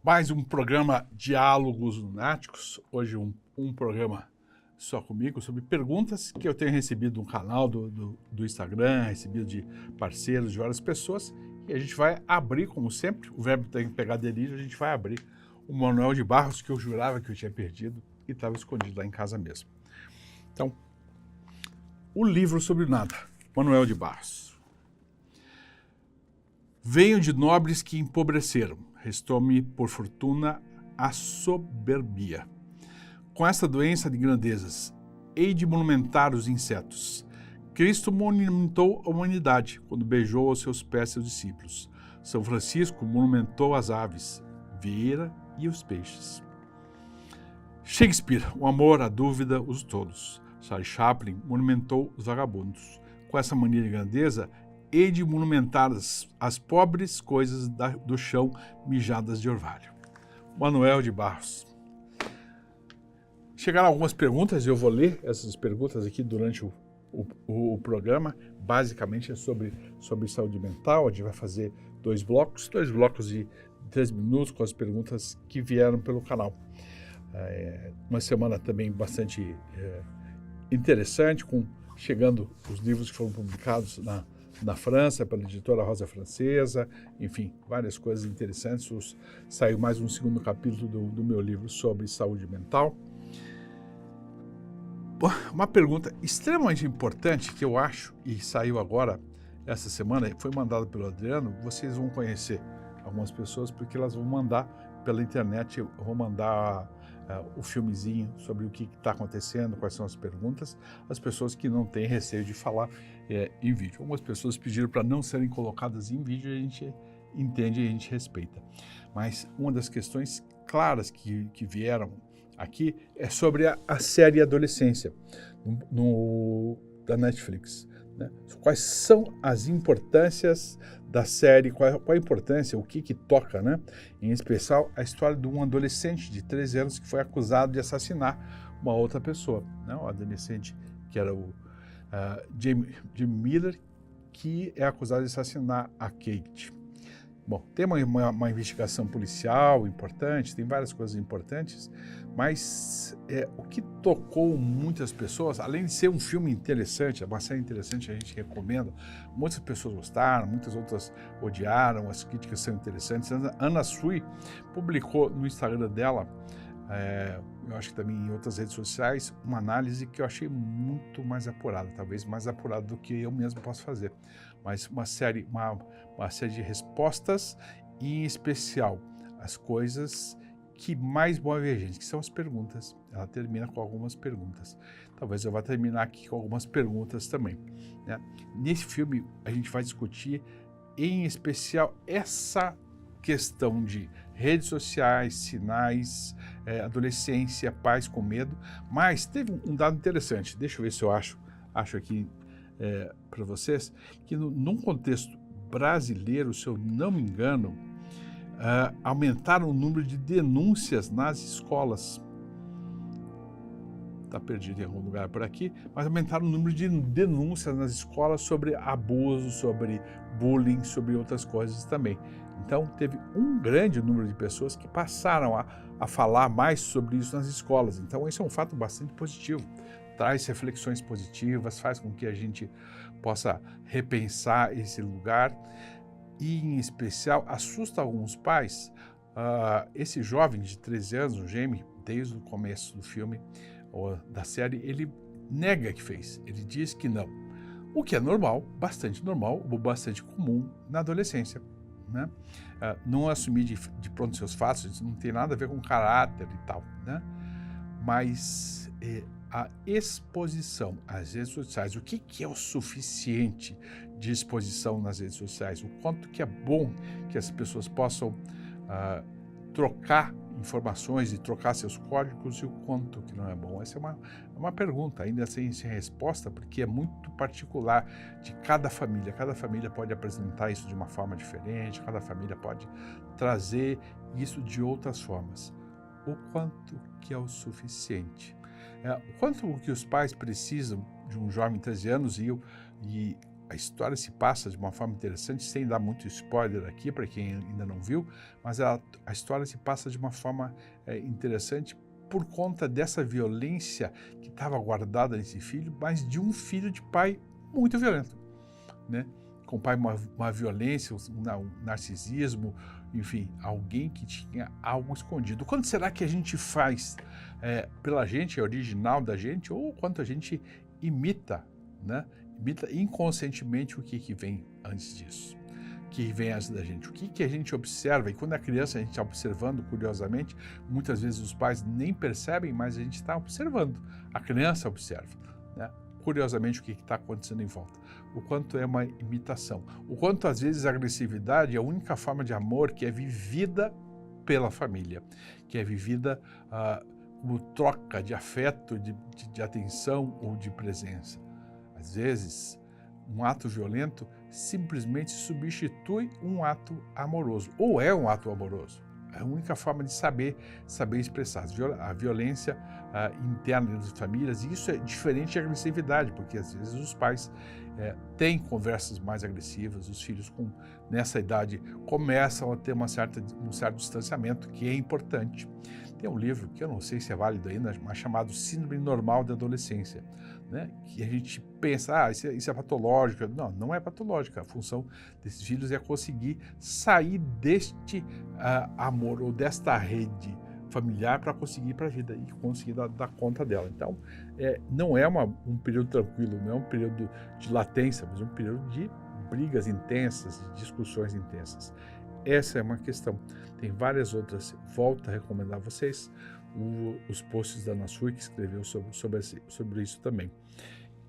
Mais um programa Diálogos Lunáticos, hoje um programa só comigo, sobre perguntas que eu tenho recebido no canal do Instagram, recebido de parceiros, de várias pessoas, e a gente vai abrir, como sempre, o verbo tem que pegar delírio, a gente vai abrir o Manuel de Barros, que eu jurava que eu tinha perdido e estava escondido lá em casa mesmo. Então, o livro sobre nada, Manuel de Barros. Venho de nobres que empobreceram, restou-me por fortuna a soberbia. Com esta doença de grandezas, hei de monumentar os insetos. Cristo monumentou a humanidade quando beijou aos seus pés seus discípulos. São Francisco monumentou as aves, Vieira e os peixes. Shakespeare, o amor, a dúvida, os tolos. Charles Chaplin monumentou os vagabundos. Com essa mania de grandeza, hei de monumentar as pobres coisas do chão mijadas de orvalho. Manuel de Barros. Chegaram algumas perguntas, eu vou ler essas perguntas aqui durante o programa. Basicamente é sobre saúde mental. A gente vai fazer dois blocos de 3 minutos com as perguntas que vieram pelo canal. Uma semana também bastante interessante, chegando os livros que foram publicados na França, pela editora Rosa Francesa, enfim, várias coisas interessantes. Saiu mais um segundo capítulo do meu livro sobre saúde mental. Uma pergunta extremamente importante que eu acho, e saiu agora, essa semana, foi mandada pelo Adriano, vocês vão conhecer algumas pessoas, porque elas vão mandar pela internet, eu vou mandar o filmezinho sobre o que está acontecendo, quais são as perguntas, as pessoas que não têm receio de falar em vídeo. Algumas pessoas pediram para não serem colocadas em vídeo, a gente entende e a gente respeita. Mas uma das questões claras que vieram aqui é sobre a série Adolescência, da Netflix. Né? Quais são as importâncias da série, qual a importância, o que toca, né? Em especial a história de um adolescente de 13 anos que foi acusado de assassinar uma outra pessoa, né? Um adolescente que era o Jamie Miller, que é acusado de assassinar a Kate. Bom, tem uma investigação policial importante, tem várias coisas importantes, mas o que tocou muitas pessoas, além de ser um filme interessante, uma série interessante, a gente recomenda, muitas pessoas gostaram, muitas outras odiaram, as críticas são interessantes. Anna Sui publicou no Instagram dela, eu acho que também em outras redes sociais, uma análise que eu achei muito mais apurada, talvez mais apurada do que eu mesmo posso fazer, mas uma série de respostas, e em especial as coisas que mais movem a gente, que são as perguntas. Ela termina com algumas perguntas. Talvez eu vá terminar aqui com algumas perguntas também, né? Nesse filme a gente vai discutir em especial essa questão de redes sociais, sinais, adolescência, pais com medo, mas teve um dado interessante, deixa eu ver se eu acho aqui para vocês, que num contexto brasileiro, se eu não me engano, aumentaram o número de denúncias nas escolas. Está perdido em algum lugar por aqui, mas aumentaram o número de denúncias nas escolas sobre abuso, sobre bullying, sobre outras coisas também. Então, teve um grande número de pessoas que passaram a falar mais sobre isso nas escolas. Então, esse é um fato bastante positivo. Traz reflexões positivas, faz com que a gente possa repensar esse lugar. E, em especial, assusta alguns pais. Esse jovem de 13 anos, o Jamie, desde o começo do filme, ou da série, ele nega que fez. Ele diz que não. O que é normal, bastante comum na adolescência, né? Não assumir de pronto seus fatos, isso não tem nada a ver com caráter e tal, né? Mas a exposição às redes sociais, o que é o suficiente de exposição nas redes sociais, o quanto que é bom que as pessoas possam trocar informações e trocar seus códigos, e o quanto que não é bom. Essa é uma pergunta ainda sem resposta, porque é muito particular de cada família. Cada família pode apresentar isso de uma forma diferente, cada família pode trazer isso de outras formas. O quanto que é o suficiente? O quanto que os pais precisam de um jovem de 13 anos e A história se passa de uma forma interessante, sem dar muito spoiler aqui para quem ainda não viu, mas a história se passa de uma forma interessante por conta dessa violência que estava guardada nesse filho, mas de um filho de pai muito violento, né? Com o pai uma violência, um narcisismo, enfim, alguém que tinha algo escondido. Quanto será que a gente faz pela gente, é original da gente, ou quanto a gente imita, né? Imita inconscientemente o que vem antes disso, o que vem antes da gente, o que a gente observa, e quando a criança a gente está observando curiosamente, muitas vezes os pais nem percebem, mas a gente está observando, a criança observa, né? Curiosamente o que está acontecendo em volta, o quanto é uma imitação, o quanto às vezes a agressividade é a única forma de amor que é vivida pela família, que é vivida como troca de afeto, de atenção ou de presença. Às vezes, um ato violento simplesmente substitui um ato amoroso, ou é um ato amoroso. É a única forma de saber expressar. A violência interna das famílias, e isso é diferente de agressividade, porque às vezes os pais têm conversas mais agressivas, os filhos nessa idade começam a ter um certo distanciamento, que é importante. Tem um livro, que eu não sei se é válido ainda, mas chamado Síndrome Normal da Adolescência, né? Que a gente pensa, isso é patológico. Não, não é patológico. A função desses filhos é conseguir sair deste amor ou desta rede familiar para conseguir ir para a vida e conseguir dar conta dela. Então, não é um período tranquilo, não é um período de latência, mas um período de brigas intensas, de discussões intensas. Essa é uma questão. Tem várias outras. Volto a recomendar a vocês os posts da Ana Sui, que escreveu sobre isso também.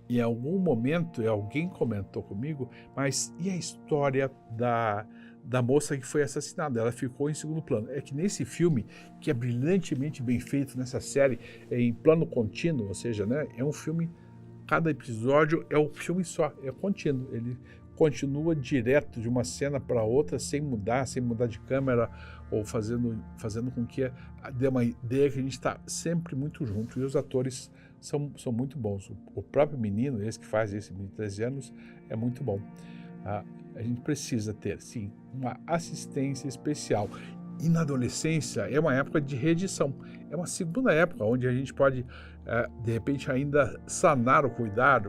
Em algum momento, alguém comentou comigo, mas e a história da moça que foi assassinada? Ela ficou em segundo plano. É que nesse filme, que é brilhantemente bem feito nessa série, em plano contínuo, ou seja, né, é um filme, cada episódio é um filme só, é contínuo. Ele continua direto de uma cena para outra, sem mudar de câmera, ou fazendo com que dê uma ideia que a gente está sempre muito junto. E os atores são muito bons. O próprio menino, esse que faz esse menino de 13 anos, é muito bom. A gente precisa ter, sim, uma assistência especial. E na adolescência é uma época de reedição. É uma segunda época onde a gente pode, de repente, ainda sanar ou curar,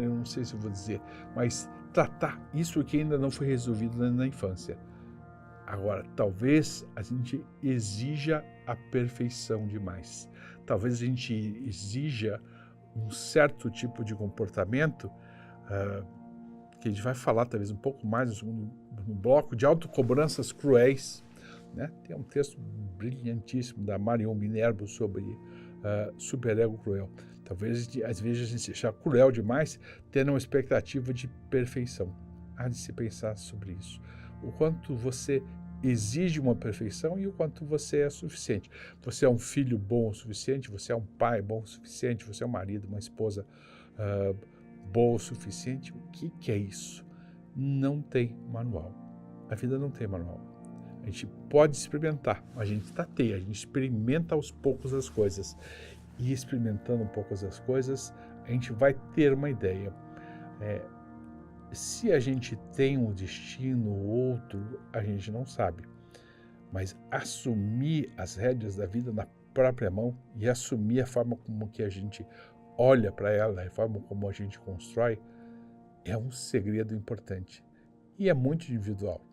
eu não sei se eu vou dizer, mas tratar isso que ainda não foi resolvido na infância. Agora, talvez a gente exija a perfeição demais. Talvez a gente exija um certo tipo de comportamento, que a gente vai falar talvez um pouco mais no segundo bloco, de autocobranças cruéis, né? Tem um texto brilhantíssimo da Marion Minerva sobre superego cruel. Talvez, às vezes, a gente seja cruel demais, tendo uma expectativa de perfeição. Há de se pensar sobre isso. O quanto você exige uma perfeição e o quanto você é suficiente. Você é um filho bom o suficiente, você é um pai bom o suficiente, você é um marido, uma esposa boa o suficiente. O que é isso? Não tem manual. A vida não tem manual. A gente pode experimentar, mas a gente tateia, a gente experimenta aos poucos as coisas. E experimentando um pouco as coisas, a gente vai ter uma ideia. Se a gente tem um destino ou outro, a gente não sabe. Mas assumir as rédeas da vida na própria mão e assumir a forma como que a gente olha para ela, a forma como a gente constrói, é um segredo importante. E é muito individual.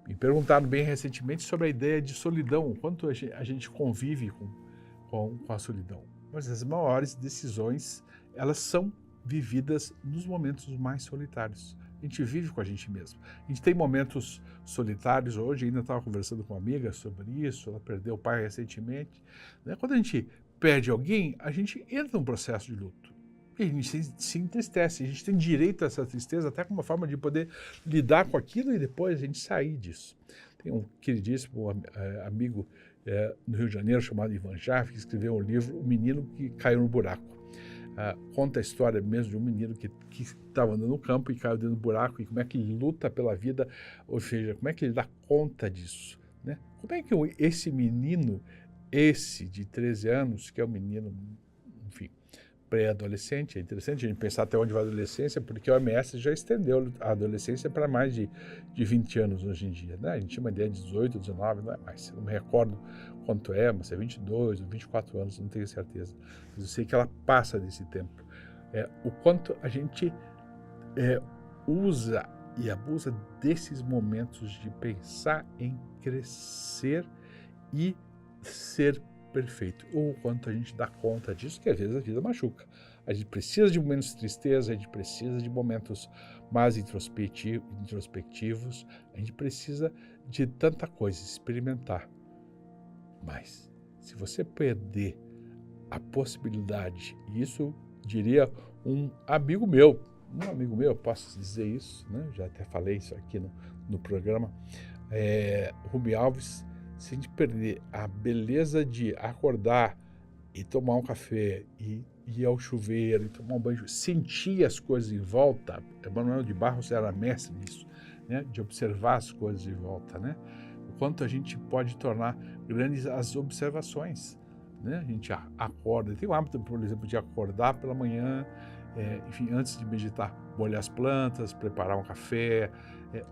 Me perguntaram bem recentemente sobre a ideia de solidão, o quanto a gente convive com a solidão. Mas as maiores decisões, elas são vividas nos momentos mais solitários. A gente vive com a gente mesmo. A gente tem momentos solitários. Hoje ainda estava conversando com uma amiga sobre isso, ela perdeu o pai recentemente, né? Quando a gente perde alguém, a gente entra num processo de luto. E a gente se entristece. A gente tem direito a essa tristeza, até como uma forma de poder lidar com aquilo e depois a gente sair disso. Tem um queridíssimo amigo no Rio de Janeiro, chamado Ivan Jaffe, que escreveu um livro, O Menino que Caiu no Buraco. Conta a história mesmo de um menino que estava andando no campo e caiu dentro do buraco, e como é que ele luta pela vida, ou seja, como é que ele dá conta disso, né? Como é que esse menino, esse de 13 anos, que é um menino, enfim, pré-adolescente. É interessante a gente pensar até onde vai a adolescência, porque o OMS já estendeu a adolescência para mais de 20 anos hoje em dia, né? A gente tinha uma ideia de 18, 19, não é mais. Eu não me recordo quanto é, mas é 22 ou 24 anos, não tenho certeza. Mas eu sei que ela passa desse tempo. O quanto a gente usa e abusa desses momentos de pensar em crescer e ser perfeito, ou o quanto a gente dá conta disso, que às vezes a vida machuca. A gente precisa de momentos de tristeza, a gente precisa de momentos mais introspectivos, a gente precisa de tanta coisa, experimentar. Mas, se você perder a possibilidade, e isso diria um amigo meu, posso dizer isso, né? Já até falei isso aqui no programa, Rubem Alves, se a gente perder a beleza de acordar e tomar um café, e ir ao chuveiro, e tomar um banho, sentir as coisas em volta, Manuel de Barros era mestre nisso, né? De observar as coisas em volta, né? O quanto a gente pode tornar grandes as observações, né? A gente acorda, tem o hábito, por exemplo, de acordar pela manhã, enfim, antes de meditar, molhar as plantas, preparar um café,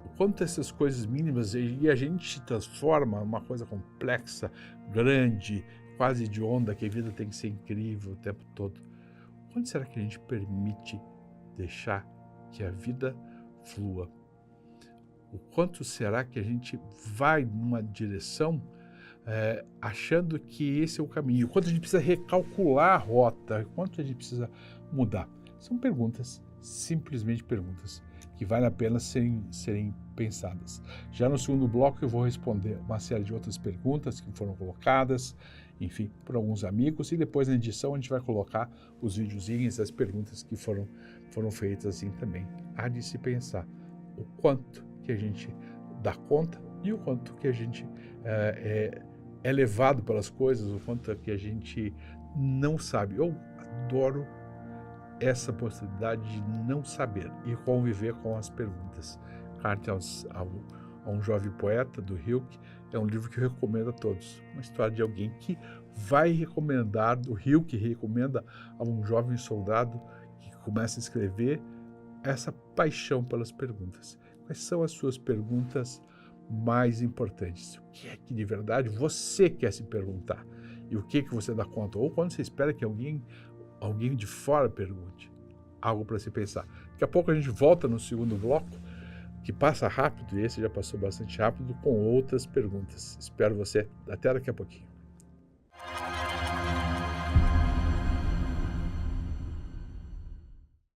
o quanto essas coisas mínimas, e a gente transforma uma coisa complexa, grande, quase de onda, que a vida tem que ser incrível o tempo todo. Quando será que a gente permite deixar que a vida flua? O quanto será que a gente vai numa direção achando que esse é o caminho? O quanto a gente precisa recalcular a rota? O quanto a gente precisa mudar? São perguntas, simplesmente perguntas, que vale a pena serem pensadas. Já no segundo bloco eu vou responder uma série de outras perguntas que foram colocadas, enfim, por alguns amigos, e depois na edição a gente vai colocar os videozinhos, as perguntas que foram feitas assim também. Há de se pensar o quanto que a gente dá conta e o quanto que a gente é levado pelas coisas, o quanto que a gente não sabe. Eu adoro essa possibilidade de não saber e conviver com as perguntas. Carta a um jovem poeta, do Hilke, é um livro que eu recomendo a todos. Uma história de alguém que vai recomendar, do Hilke recomenda a um jovem soldado que começa a escrever essa paixão pelas perguntas. Quais são as suas perguntas mais importantes? O que é que de verdade você quer se perguntar? E o que você dá conta? Ou quando você espera que alguém de fora pergunte, algo para se pensar. Daqui a pouco a gente volta no segundo bloco, que passa rápido, e esse já passou bastante rápido, com outras perguntas. Espero você até daqui a pouquinho.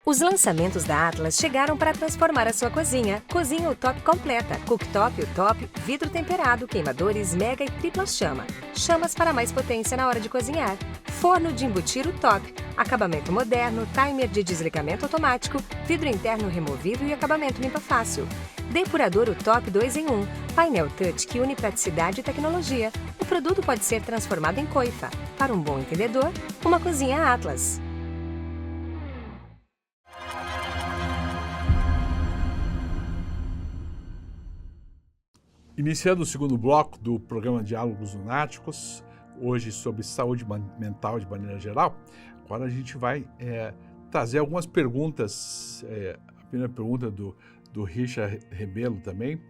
Os lançamentos da Atlas chegaram para transformar a sua cozinha. Cozinha UTOP completa. Cooktop UTOP, vidro temperado, queimadores mega e tripla chama. Chamas para mais potência na hora de cozinhar. Forno de embutir UTOP. Acabamento moderno, timer de desligamento automático, vidro interno removível e acabamento limpa fácil. Depurador UTOP 2 em 1. Painel touch que une praticidade e tecnologia. O produto pode ser transformado em coifa. Para um bom entendedor, uma cozinha Atlas. Iniciando o segundo bloco do programa Diálogos Lunáticos, hoje sobre saúde mental de maneira geral, agora a gente vai trazer algumas perguntas. A primeira pergunta do Richard Rebelo também,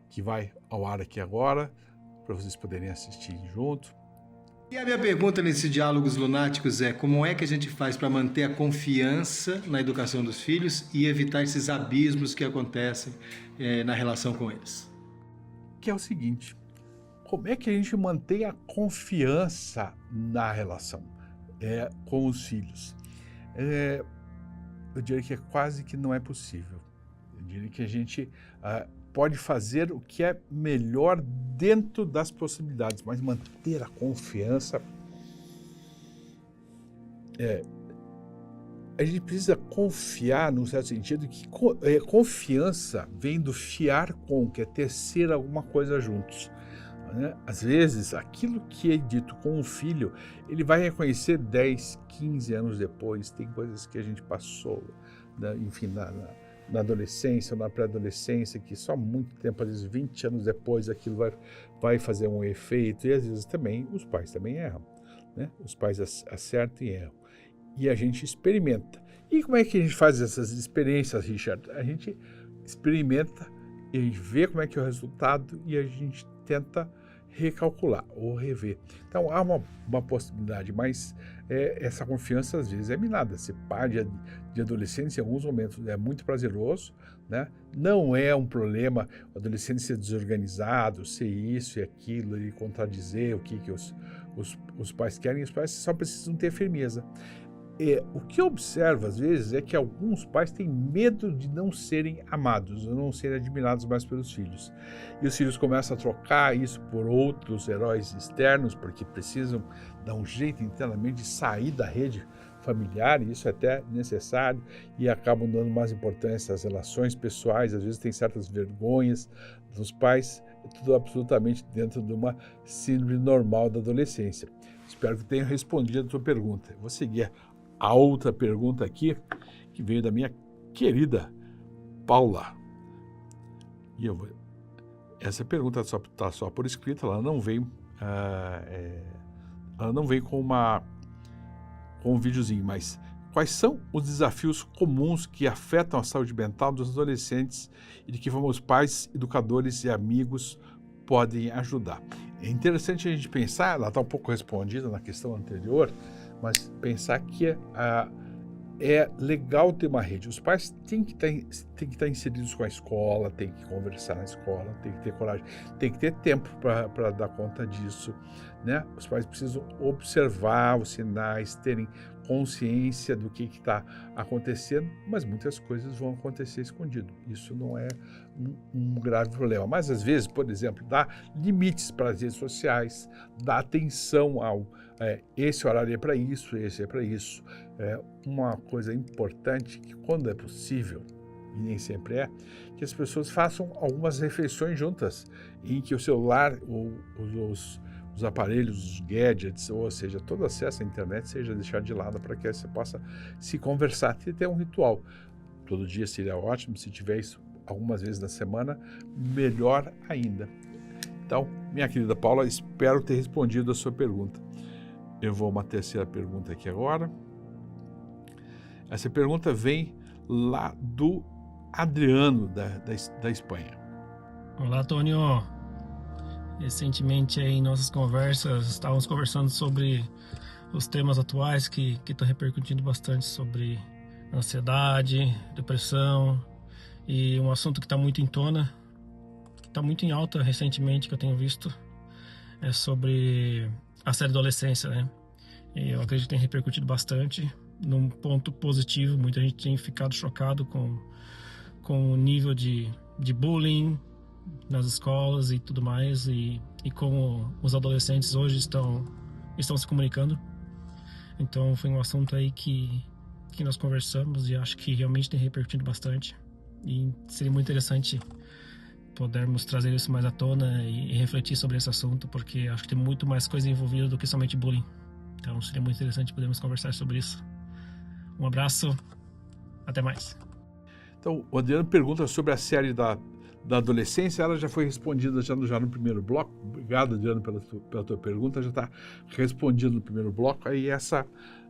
que vai ao ar aqui agora, para vocês poderem assistir junto. E a minha pergunta nesse Diálogos Lunáticos é: como é que a gente faz para manter a confiança na educação dos filhos e evitar esses abismos que acontecem na relação com eles? Que é o seguinte: como é que a gente mantém a confiança na relação com os filhos? Eu diria que quase que não é possível. Eu diria que a gente pode fazer o que é melhor dentro das possibilidades, mas manter a confiança, a gente precisa confiar, num certo sentido, que confiança vem do fiar com, que é tecer alguma coisa juntos. Né? Às vezes, aquilo que é dito com o filho, ele vai reconhecer 10, 15 anos depois. Tem coisas que a gente passou, enfim, na adolescência ou na pré-adolescência, que só muito tempo, às vezes 20 anos depois, aquilo vai fazer um efeito. E às vezes também, os pais também erram. Né? Os pais acertam e erram. e a gente experimenta. E como é que a gente faz essas experiências, Richard? A gente experimenta e a gente vê como é que é o resultado e a gente tenta recalcular ou rever. Então, há uma possibilidade, mas essa confiança às vezes é minada. Ser pai de adolescentes em alguns momentos é muito prazeroso, né? Não é um problema o adolescente ser desorganizado, ser isso e aquilo, e contradizer o que os pais querem. Os pais só precisam ter firmeza. O que eu observo, às vezes, é que alguns pais têm medo de não serem amados, ou não serem admirados mais pelos filhos. E os filhos começam a trocar isso por outros heróis externos, porque precisam dar um jeito internamente de sair da rede familiar, e isso é até necessário, e acabam dando mais importância às relações pessoais, às vezes tem certas vergonhas dos pais, tudo absolutamente dentro de uma síndrome normal da adolescência. Espero que tenha respondido a tua pergunta. Eu vou seguir a outra pergunta aqui, que veio da minha querida Paula. E essa pergunta está só por escrito, ela não vem com um videozinho, mas quais são os desafios comuns que afetam a saúde mental dos adolescentes e de que forma os pais, educadores e amigos podem ajudar? É interessante a gente pensar, ela está um pouco respondida na questão anterior, mas pensar que é legal ter uma rede. Os pais têm que estar inseridos com a escola, têm que conversar na escola, têm que ter coragem, têm que ter tempo para dar conta disso, né? Os pais precisam observar os sinais, terem consciência do que está acontecendo, mas muitas coisas vão acontecer escondido. Isso não é um grave problema. Mas, às vezes, por exemplo, dá limites para as redes sociais, dá atenção ao esse horário é para isso, esse é para isso. Uma coisa importante que, quando é possível, e nem sempre é, que as pessoas façam algumas refeições juntas, em que o celular, ou os aparelhos, os gadgets, ou seja, todo acesso à internet seja deixado de lado para que você possa se conversar e ter um ritual. Todo dia seria ótimo, se tiver isso algumas vezes na semana, melhor ainda. Então, minha querida Paula, espero ter respondido a sua pergunta. Eu vou uma terceira pergunta aqui agora. Essa pergunta vem lá do Adriano, da Espanha. Olá, Tônio. Recentemente, em nossas conversas, estávamos conversando sobre os temas atuais que estão repercutindo bastante sobre ansiedade, depressão, e um assunto que está muito em tona, que está muito em alta recentemente, que eu tenho visto, é sobre a série Adolescência, né? E eu acredito que tem repercutido bastante, num ponto positivo. Muita gente tem ficado chocado com o nível de bullying nas escolas e tudo mais, e como os adolescentes hoje estão se comunicando. Então foi um assunto aí que nós conversamos e acho que realmente tem repercutido bastante, e seria muito interessante podermos trazer isso mais à tona e refletir sobre esse assunto, porque acho que tem muito mais coisa envolvida do que somente bullying. Então seria muito interessante podermos conversar sobre isso. Um abraço, até mais. Então, o Adriano pergunta sobre a série da adolescência, ela já foi respondida já no primeiro bloco. Obrigado, Adriano, pela tua pergunta, já está respondido no primeiro bloco, aí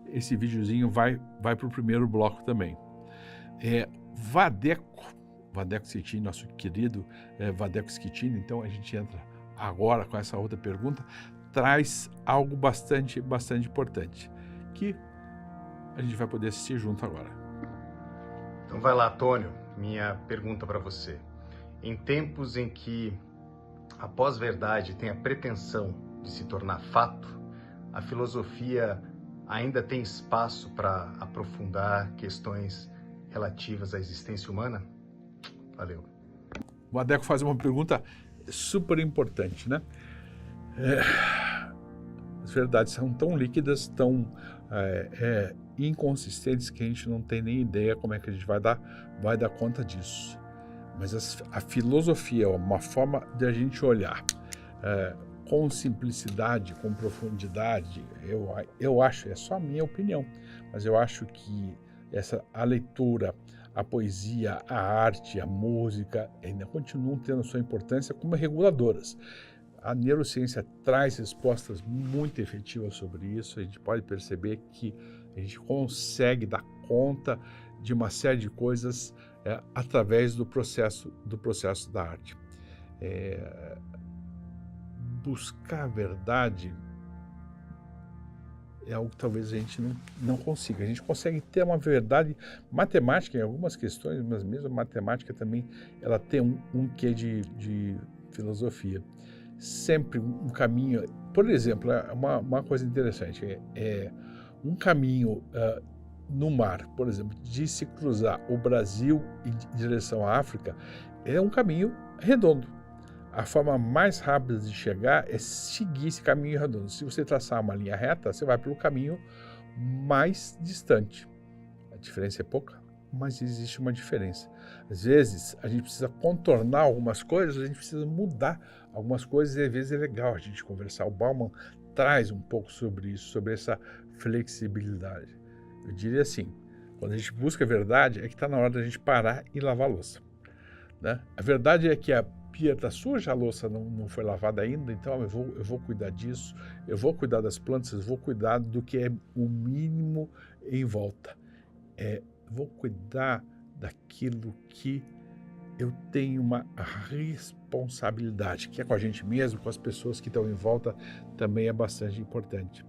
esse videozinho vai para o primeiro bloco também. Vadeco Schettini, nosso querido Vadeco Schettini, então a gente entra agora com essa outra pergunta, traz algo bastante importante, que a gente vai poder assistir junto agora. Então vai lá, Tônio, minha pergunta para você. Em tempos em que a pós-verdade tem a pretensão de se tornar fato, a filosofia ainda tem espaço para aprofundar questões relativas à existência humana? Valeu. O Vadeco faz uma pergunta super importante, né? As verdades são tão líquidas, tão inconsistentes, que a gente não tem nem ideia como é que a gente vai dar conta disso. Mas a filosofia é uma forma de a gente olhar com simplicidade, com profundidade. Eu acho, é só a minha opinião, mas eu acho que a leitura, a poesia, a arte, a música ainda continuam tendo sua importância como reguladoras. A neurociência traz respostas muito efetivas sobre isso. A gente pode perceber que A gente consegue dar conta de uma série de coisas através do processo da arte. Buscar a verdade é algo que talvez a gente não consiga. A gente consegue ter uma verdade matemática em algumas questões, mas mesmo a matemática também ela tem um quê de filosofia. Sempre um caminho, por exemplo, uma coisa interessante, um caminho no mar, por exemplo, de se cruzar o Brasil em direção à África, é um caminho redondo. A forma mais rápida de chegar é seguir esse caminho redondo. Se você traçar uma linha reta, você vai pelo caminho mais distante. A diferença é pouca, mas existe uma diferença. Às vezes, a gente precisa contornar algumas coisas, a gente precisa mudar algumas coisas, e às vezes é legal a gente conversar. O Bauman traz um pouco sobre isso, sobre essa flexibilidade. Eu diria assim, quando a gente busca a verdade, é que está na hora da gente parar e lavar a louça, né? A verdade é que a pia está suja, a louça não foi lavada ainda, então eu vou cuidar disso, eu vou cuidar das plantas, eu vou cuidar do que é o mínimo em volta. Vou cuidar daquilo que eu tenho uma responsabilidade, que é com a gente mesmo, com as pessoas que estão em volta, também é bastante importante.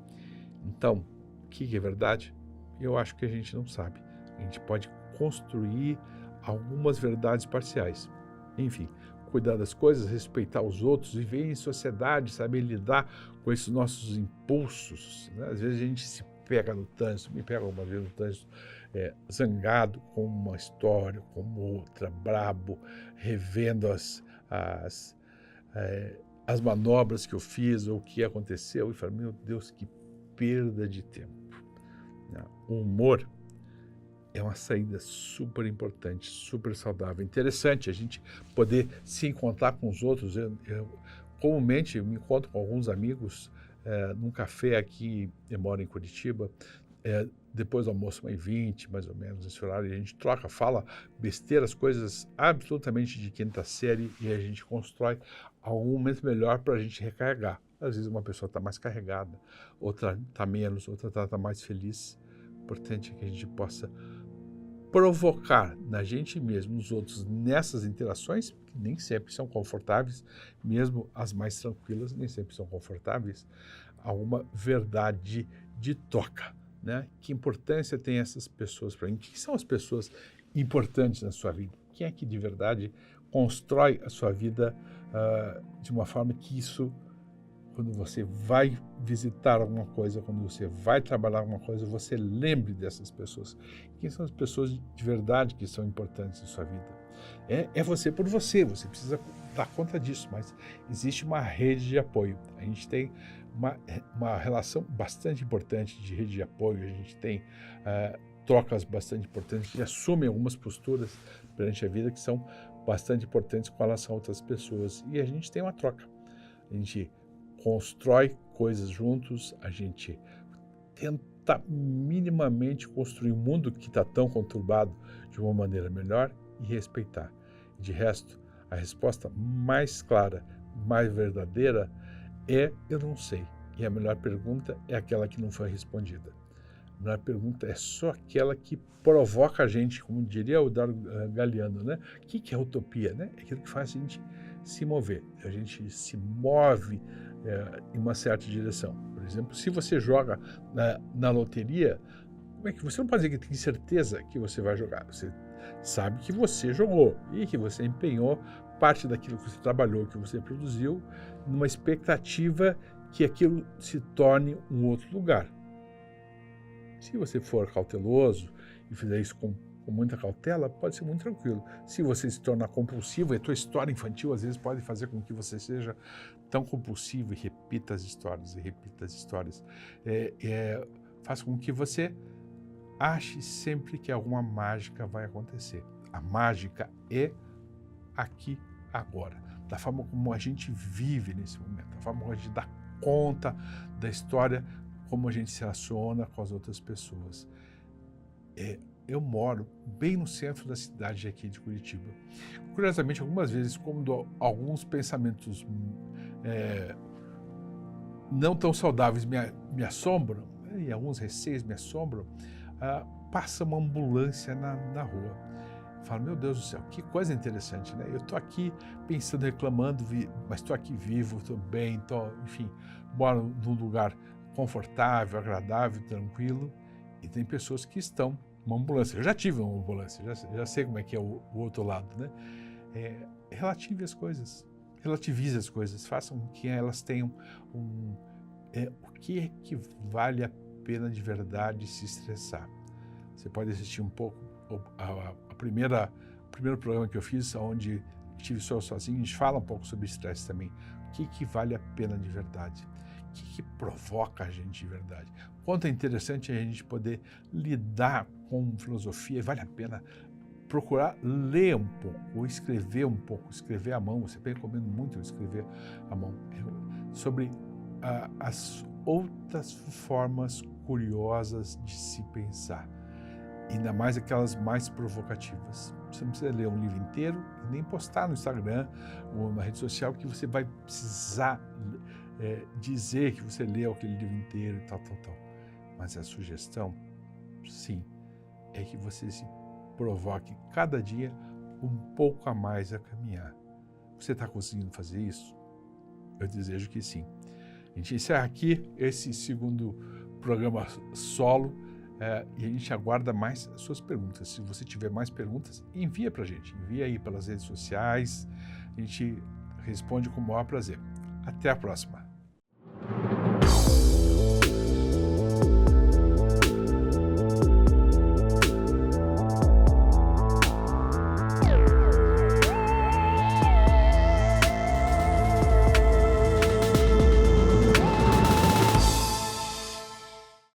Então, o que é verdade? Eu acho que a gente não sabe. A gente pode construir algumas verdades parciais. Enfim, cuidar das coisas, respeitar os outros, viver em sociedade, saber lidar com esses nossos impulsos, né? Às vezes a gente se pega no trânsito, me pega algumas vezes no trânsito, zangado com uma história, com outra, brabo, revendo as manobras que eu fiz ou o que aconteceu, e falo, meu Deus, que perda de tempo. O humor é uma saída super importante, super saudável, interessante a gente poder se encontrar com os outros. Comumente eu me encontro com alguns amigos num café aqui, eu moro em Curitiba, depois do almoço, 1h20, mais ou menos, esse horário, e a gente troca, fala besteiras, coisas absolutamente de quinta série, e a gente constrói algum momento melhor para a gente recarregar. Às vezes uma pessoa está mais carregada, outra está menos, outra está mais feliz. O importante é que a gente possa provocar na gente mesmo, nos outros, nessas interações, que nem sempre são confortáveis, mesmo as mais tranquilas nem sempre são confortáveis, alguma verdade de troca, né? Que importância tem essas pessoas para mim? O que são as pessoas importantes na sua vida? Quem é que de verdade constrói a sua vida de uma forma que isso, quando você vai visitar alguma coisa, quando você vai trabalhar alguma coisa, você lembre dessas pessoas. Quem são as pessoas de verdade que são importantes na sua vida? É você por você, você precisa dar conta disso, mas existe uma rede de apoio. A gente tem uma relação bastante importante de rede de apoio, a gente tem trocas bastante importantes, a gente assume algumas posturas perante a vida que são bastante importantes com relação a outras pessoas, e a gente tem uma troca. A gente constrói coisas juntos, a gente tenta minimamente construir um mundo que está tão conturbado de uma maneira melhor e respeitar. De resto, a resposta mais clara, mais verdadeira é eu não sei. E a melhor pergunta é aquela que não foi respondida. A melhor pergunta é só aquela que provoca a gente, como diria o Dario Galeano, né? O que é utopia, né? É aquilo que faz a gente se mover. A gente se move em uma certa direção. Por exemplo, se você joga na loteria, como é que você não pode dizer que tem certeza que você vai jogar? Você sabe que você jogou e que você empenhou parte daquilo que você trabalhou, que você produziu, numa expectativa que aquilo se torne um outro lugar. Se você for cauteloso e fizer isso com muita cautela, pode ser muito tranquilo. Se você se tornar compulsivo, e a tua história infantil às vezes pode fazer com que você seja tão compulsivo e repita as histórias, faz com que você ache sempre que alguma mágica vai acontecer. A mágica é aqui, agora, da forma como a gente vive nesse momento, da forma como a gente dá conta da história, como a gente se relaciona com as outras pessoas. Eu moro bem no centro da cidade aqui de Curitiba. Curiosamente, algumas vezes, quando alguns pensamentos não tão saudáveis me assombram, e alguns receios me assombram, passa uma ambulância na rua. Eu falo, meu Deus do céu, que coisa interessante, né? Eu estou aqui pensando, reclamando, mas estou aqui vivo, estou bem, enfim, moro num lugar confortável, agradável, tranquilo, e tem pessoas que estão numa ambulância. Eu já tive uma ambulância, já sei como é que é o outro lado, né? Relativize as coisas, façam com que elas tenham o que é que vale a pena de verdade se estressar. Você pode assistir um pouco o primeiro programa que eu fiz, onde estive sozinho, a gente fala um pouco sobre estresse também. O que vale a pena de verdade? O que provoca a gente de verdade? Quanto é interessante a gente poder lidar com filosofia, vale a pena procurar ler um pouco, ou escrever um pouco, escrever à mão. Você recomendo muito escrever à mão, sobre as outras formas curiosas de se pensar, ainda mais aquelas mais provocativas. Você não precisa ler um livro inteiro e nem postar no Instagram ou na rede social que você vai precisar dizer que você leu aquele livro inteiro e tal. Mas a sugestão, sim, é que você se provoque cada dia um pouco a mais a caminhar. Você está conseguindo fazer isso? Eu desejo que sim. A gente encerra aqui esse segundo programa solo e a gente aguarda mais suas perguntas. Se você tiver mais perguntas, envia para a gente. Envia aí pelas redes sociais. A gente responde com o maior prazer. Até a próxima.